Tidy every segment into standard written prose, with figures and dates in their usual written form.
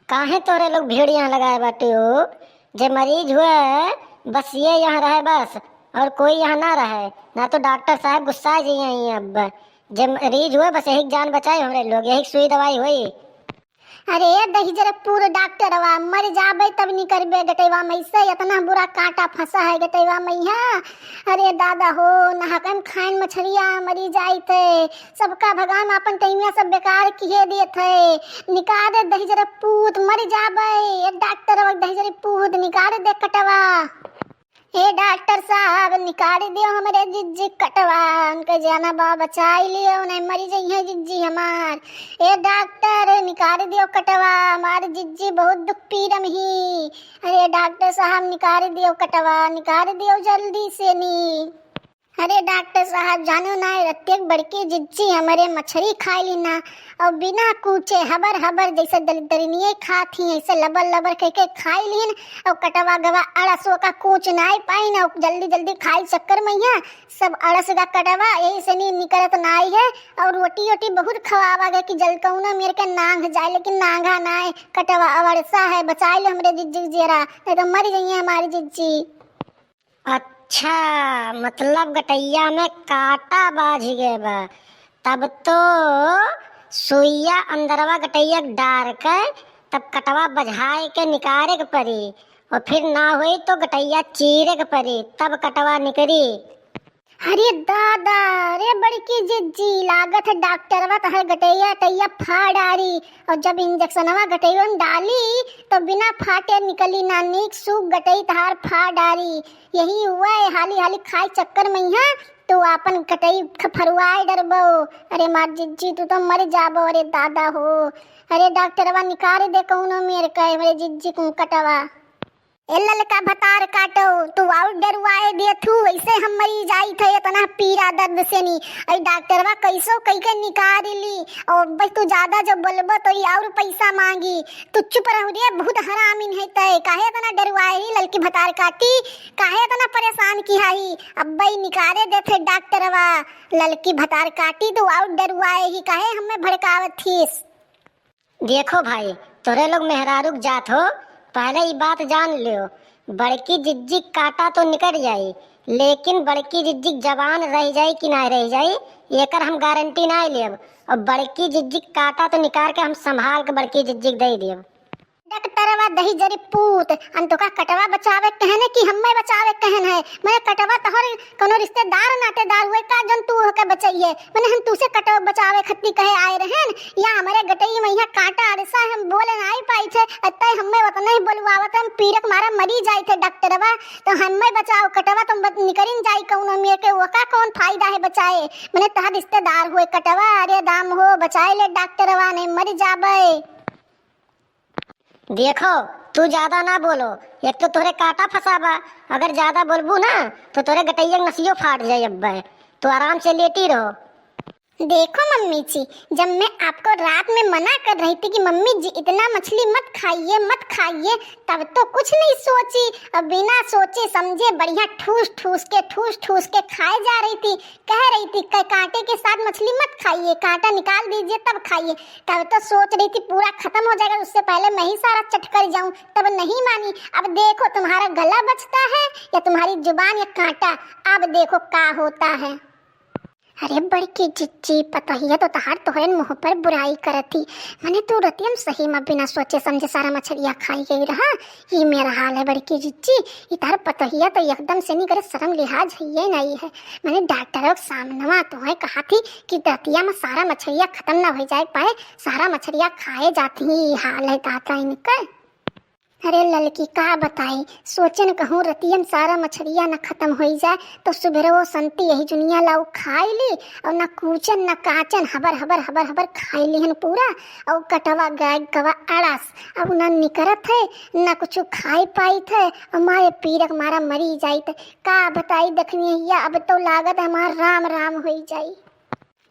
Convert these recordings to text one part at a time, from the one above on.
काहे तोरे लोग भीड़ यहाँ लगाए बाटे हो। जे मरीज हुए बस ये यहाँ रहे बस, और कोई यहाँ ना रहे, ना तो डॉक्टर साहब गुस्सा जाइए। अब जे मरीज हुए बस यही जान बचाए हमरे लोग, यही सुई दवाई हुई। अरे दही जरा पूरे डॉक्टरवा मर जाबे तब नहीं करबे गटैवा में से इतना बुरा कांटा फंसा है गटैवा में यहाँ। अरे दादा हो नहाकम खाइन मछलिया मरी जाई थे, सबका भगवान अपन टाइमिया सब बेकार किए दिए थे। निकाल दे दही जरा पूत मर जाबे डॉक्टरवा, दही जरा पूत निकाल दे कटवा। हे डॉक्टर साहब निकाल दियो हमारे जिज्जी कटवा, उनके जाना बा बचाई लियो नहीं मरी जाइए जिज्जी हमार। ए डॉक्टर निकाल दियो कटवा, हमारे जिज्जी बहुत दुख पीरम ही। अरे डॉक्टर साहब निकाल दियो कटवा, निकाल दियो जल्दी से नी। अरे डॉक्टर साहब जानो ना रत्तेक बड़की जिज्जी हमारे मछली खाई ली ना, और बिना कूचे हबर हबर जैसे दरिनिये खाती ऐसे लबर लबर करके खाई लीन। और कटवा गवा अड़सो का कूच ना पाई ना, जल्दी जल्दी खाई चक्कर में यहाँ सब अड़स का कटवा यही से नहीं निकलत नाई है। और रोटी वोटी बहुत खवावा गया कि जल कहूँ मेरे के नांग जाए, लेकिन नांगा ना है कटवा अड़सा है। बचाई लो हमारे जिज्जी जरा, नहीं तो मर जाइए हमारी जिज्जी। अच्छा मतलब गटैया में कांटा बाज गए बा, तब तो सुइया अंदरवा गटैया डार के तब कटवा बझाए के निकाले के पड़ी, और फिर ना हुई तो गटैया चीरे के पड़ी तब कटवा निकली। अरे दादा अरे बड़की जिज्जी लागत है डॉक्टरवा तो है गटैया टैया फाड़ डाली, और जब इंजेक्शनवा गटैया में डाली तो बिना फाटे निकली ना, नीक सूख गटई तहार फाड़ डाली। यही हुआ है हाली हाली खाई चक्कर में यहाँ तो अपन गटई फरुआए डरबो। अरे मार जिज्जी तू तो मर जाबो। अरे दादा हो अरे डॉक्टरवा निकाल दे कहूँ मेरे कहे मेरे जिज्जी को कटवा। एल्लल का भतार काटो तू आउट डरवाए दे थू, ऐसे हम मरी जाई थे इतना पीरा दर्द से नी। अरे डॉक्टरवा कैसो कई के निकाल ली, और बस तू ज्यादा जब बोलबो तो ये और पैसा मांगी। तू चुप रहो रे बहुत हरामिन है तय, काहे इतना डरवाए ही ललकी भतार काटी, काहे इतना परेशान की हाई। अब भाई निकाले देथे डॉक्टरवा ललकी भतार काटी तू आउट डरवाए ही, काहे हमें भड़कावत थीस। देखो भाई तोरे लोग मेहरारूक जात हो, पहले ये बात जान लियो, बड़की जिज्जी काटा तो निकल जाई, लेकिन बड़की जिज्जी जवान रह जाई कि ना रह जाई एकर हम गारंटी ना लेब। और बड़की जिज्जी काटा तो निकाल के हम संभाल के बड़की जिज्जी दे देब। डॉक्टरवा दही जरी पूत अंतो का कटवा बचावे कहने कि हमें बचावे कहन है। मैंने कटवा तोहर कोनो रिश्तेदार नातेदार हुए का जन तू होके बचाइए, मैंने हम तुसे कटवा बचावे खत्ती कहे आए रहन। या हमारे गटई में यहाँ कांटा अड़सा हम बोले ना आई पाई थे, अतः हमें वतना ही बोलवावत हम पीरक मारा मरी जाई थे डॉक्टरवा, तो हमें बचाओ कटवा तुम निकरिन जाई कौन मेरे के वका कौन फायदा है बचाए। मैंने तहार रिश्तेदार हुए कटवा अरे दाम हो बचाए ले डॉक्टरवा नहीं मर जाबे। देखो तू ज्यादा ना बोलो, एक तो तोरे कांटा फंसाबा, अगर ज्यादा बोलबू ना तो तोरे गटैया नसियो फाट जाए। अब तो आराम से लेटी रहो। देखो मम्मी जी जब मैं आपको रात में मना कर रही थी कि मम्मी जी इतना मछली मत खाइए तब तो कुछ नहीं सोची, और बिना सोचे समझे बढ़िया ठूस ठूस के खाए जा रही थी। कह रही थी कांटे के साथ मछली मत खाइए, कांटा निकाल दीजिए तब खाइए। तब तो सोच रही थी पूरा खत्म हो जाएगा उससे पहले मैं ही सारा चट कर जाऊं, तब नहीं मानी। अब देखो तुम्हारा गला बचता है या तुम्हारी जुबान या कांटा, अब देखो क्या होता है। अरे बड़की जिज्जी पता ही है तो तहार तोहरे मुँह पर बुराई करती, मैंने तो रतियम सही में बिना सोचे समझे सारा मछलियाँ खाई गई रहा। ये मेरा हाल है बड़की जिज्जी, इधर पता ही है तो एकदम से नहीं करे शर्म लिहाज है ये नहीं है। मैंने डॉक्टरों के सामने तो है कहा थी कि रतिया में सारा मछलियाँ खत्म ना हो जाए पाए, सारा मछलियाँ खाए जाती ही हाल है दाता इनका। अरे ललकी का बताई सोचन कहूँ रतियम सारा मछलियाँ न खत्म हो जाए तो सुबह वो संती यही दुनिया लाऊ खाई ली, और न कूचन न काचन हबर खाई ली हन पूरा। और कटवा गाय गवा अड़स अब न निकरत है न कुछ खाई पाई थे, और मारे पीरक मारा मरी जाई थे। का बताई दखनी या अब तो लागत हमार राम राम हो जाई।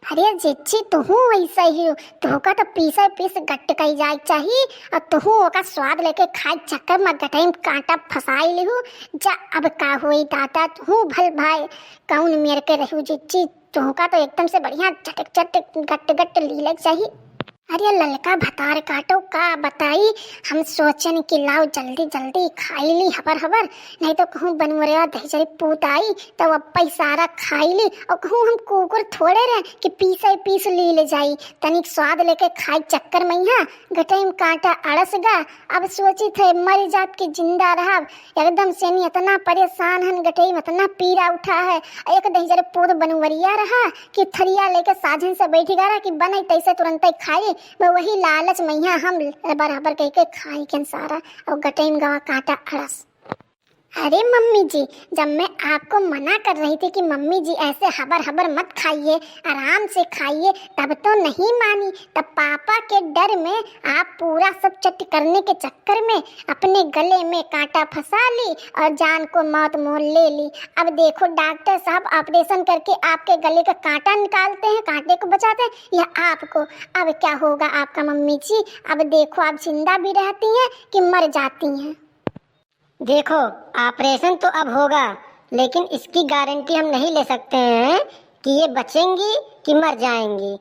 अरे जिज्जी तुहू ऐसा ही हो, तुह का तो पीस गट्ट कही जाए चाहिए, और तुहू का स्वाद लेके खाए चक्कर में गटाई में कांटा फंसाई लिहू जा। अब का हुई दादा तुहू भल भाई कौन मेरे के रहू जिज्जी, तुह का तो एकदम से बढ़िया चटक गट्ट लीले चाहिए। अरे ललका भतार काटो का बताई। हम सोचन कि लाओ जल्दी जल्दी खाई ली हबर हबर, नहीं तो कहूँ बनवरिया दही पूत आई तो अब सारा खाई ली, और कहूँ हम कुकुर थोड़े रहे कि पीस ली ले जाई। तनिक स्वाद लेके खाई चक्कर में यहाँ गटई में कांटा अड़स गा। अब सोची थे मर जात के जिंदा रहा, एकदम से नहीं इतना परेशान हन, गटई में इतना पीरा उठा है। एक दही पूत बनवरिया रहा कि थरिया लेके साझन से बैठ गया कि बनई तैसे तुरंत ही खाई। मैं वही लालच मैया हम बराबर कह के खाई के सारा, और गटई में गवा कांटा अड़स। अरे मम्मी जी, जब मैं आपको मना कर रही थी कि मम्मी जी ऐसे हबर हबर मत खाइए, आराम से खाइए, तब तो नहीं मानी। तब पापा के डर में आप पूरा सब चट करने के चक्कर में अपने गले में कांटा फंसा ली और जान को मौत मोल ले ली। अब देखो डॉक्टर साहब ऑपरेशन करके आपके गले का कांटा निकालते हैं, कांटे को बचाते हैं, या आपको। अब क्या होगा आपका मम्मी जी? अब देखो आप जिंदा भी रहती हैं कि मर जाती हैं। देखो ऑपरेशन तो अब होगा, लेकिन इसकी गारंटी हम नहीं ले सकते हैं कि ये बचेंगी कि मर जाएंगी।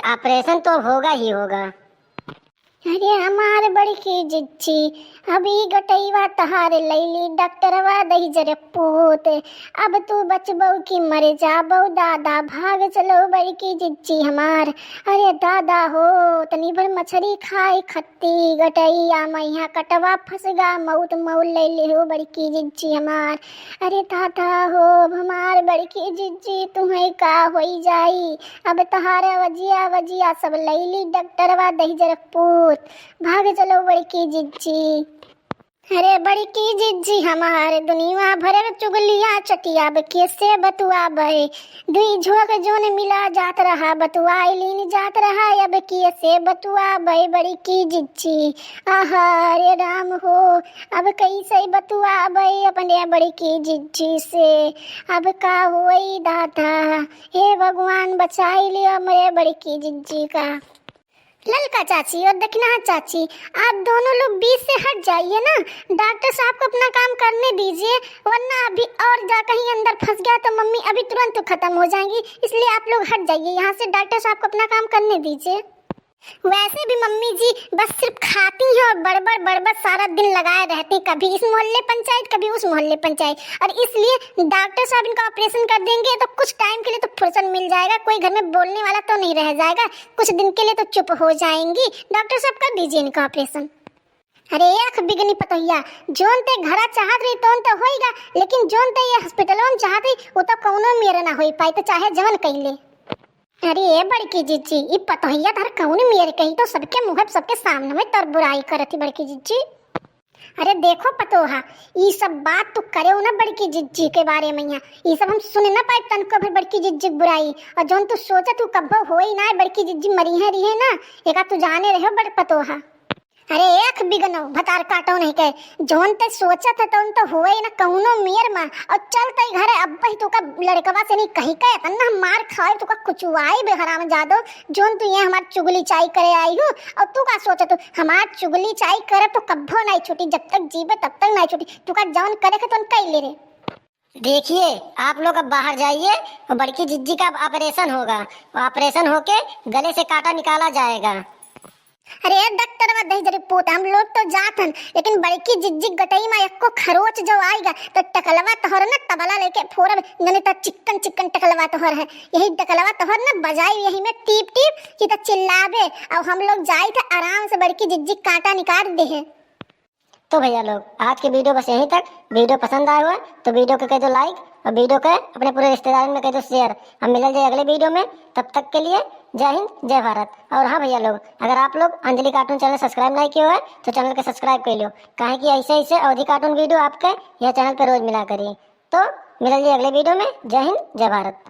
ऑपरेशन तो अब होगा ही होगा। अरे हमारे बड़ी की जिज्जी, अभी गटईवा तहारे लैली डॉक्टरवा दही जरे पूत। अब तू बचबऊ की मर जाबऊ दादा, भाग चलो बड़ी की जिज्जी हमार। अरे दादा हो तनी भर मछली खाई खत्ती गटईया मैया कटवा फंसगा मऊत मऊ लैली हो बड़ी की जिज्जी हमार। अरे दादा हो हमार बड़ी की जिज्जी, तुम्हें का होई जाई। अब तहारे वजिया वजिया सब लैली डॉक्टरवा दही जरे पूत, भाग चलो बड़ी की जिज्जी। अरे बड़ी की जिज्जी हमारे दुनिया भरे चुगलिया चटिया कैसे बतुआ बे, दुई झोंक जोन मिला जात रहा बतुआ लीन जात रहा, अब कैसे बतुआ बे बड़ी की जिज्जी। आहा रे राम हो, अब कैसे बतुआ बे अपने बड़ी की जिज्जी से। अब का होई दादा, हे भगवान बचाई लियो मेरे बड़ी की जिज्जी का। ललका चाची और दक्षिणा चाची, आप दोनों लोग बीच से हट जाइए ना, डॉक्टर साहब को अपना काम करने दीजिए, वरना अभी और जा कहीं अंदर फंस गया तो मम्मी अभी तुरंत खत्म हो जाएंगी। इसलिए आप लोग हट जाइए यहाँ से, डॉक्टर साहब को अपना काम करने दीजिए। वैसे भी मम्मी जी बस सिर्फ खाती हैं और बड़बड़ सारा दिन लगाए रहती, कभी इस मोहल्ले पंचायत कभी उस मोहल्ले पंचायत, और इसलिए डॉक्टर साहब इनका ऑपरेशन कर देंगे तो कुछ टाइम के लिए तो फुर्सत मिल जाएगा, कोई घर में बोलने वाला तो नहीं रह जाएगा, कुछ दिन के लिए तो चुप हो जाएंगी। डॉक्टर साहब कर दीजिए इनका ऑपरेशन। अरे एक बिगनी पतोहिया, जोन ते घरा चाहत रही तोन तो होएगा, लेकिन जोन ते ये हॉस्पिटल में चाहत रही वो तो कौनो मेरे ना होई पाई, तो चाहे जवन कैले। अरे ये बड़की जिज्जी, ये पतोहिया तार कौन मेरे कही तो सबके मुँह सबके सामने में तर बुराई करती बड़की जिज्जी। अरे देखो पतोहा, ये सब बात तो करे ना बड़की जिज्जी के बारे में, यहाँ ये सब हम सुन ना पाए तन को फिर बड़की जिज्जी बुराई, और जोन तू सोचा तू कब्बो हो ही ना बड़की जिज्जी मरी है रही है ना, एका तू जाने रहे बड़ पतोहा। अरे एक बिगनो भतार काटो नहीं के, जोन ते सोचा था तो तो हुए ना कौनो मेर मां, और चलते घरे अब ही तो का लड़कवा से नहीं कही के तन्ना मार खाए तो का कुचुआई बेहराम जादो, जोन तू ये हमार चुगली चाय करे आई हो, और तू का सोचा तू हमार चुगली चाय करे तो कब्बो नहीं छूटी, जब तक जीवे तब तक नहीं छूटी, तू का जौन करे के तुम कई ले रे। देखिए आप लोग अब बाहर जाइए और बड़की जिज्जी का ऑपरेशन होगा, ऑपरेशन होके गले से कांटा निकाला जाएगा। अरे डॉक्टर वा दही जरी पूत, हम लोग तो जातन, लेकिन बड़की जिज्जी गटई में एको खरोच जो आएगा तो टकलवा तोहर ना तबला लेके फोरब, नने तो चिकन चिकन टकलवा तोहर है, यही टकलवा तोहर ना बजाई यही में टीप टीप कि तो चिल्लाबे, और हम लोग जाए थे आराम से बड़की जिज्जी कांटा निकाल दे है। तो भैया लोग आज की वीडियो बस यहीं तक। वीडियो पसंद आया हुआ तो वीडियो को कह दो लाइक, और वीडियो को अपने पूरे रिश्तेदारों में कह दो शेयर। हम मिल जाए अगले वीडियो में, तब तक के लिए जय हिंद जय भारत। और हाँ भैया लोग, अगर आप लोग अंजलि कार्टून चैनल सब्सक्राइब नहीं किया है तो चैनल को सब्सक्राइब कर लो, काहे कि ऐसे अवधि कार्टून वीडियो आपके यह चैनल पर रोज मिला करिए। तो मिल जाए अगले वीडियो में। जय हिंद जय भारत।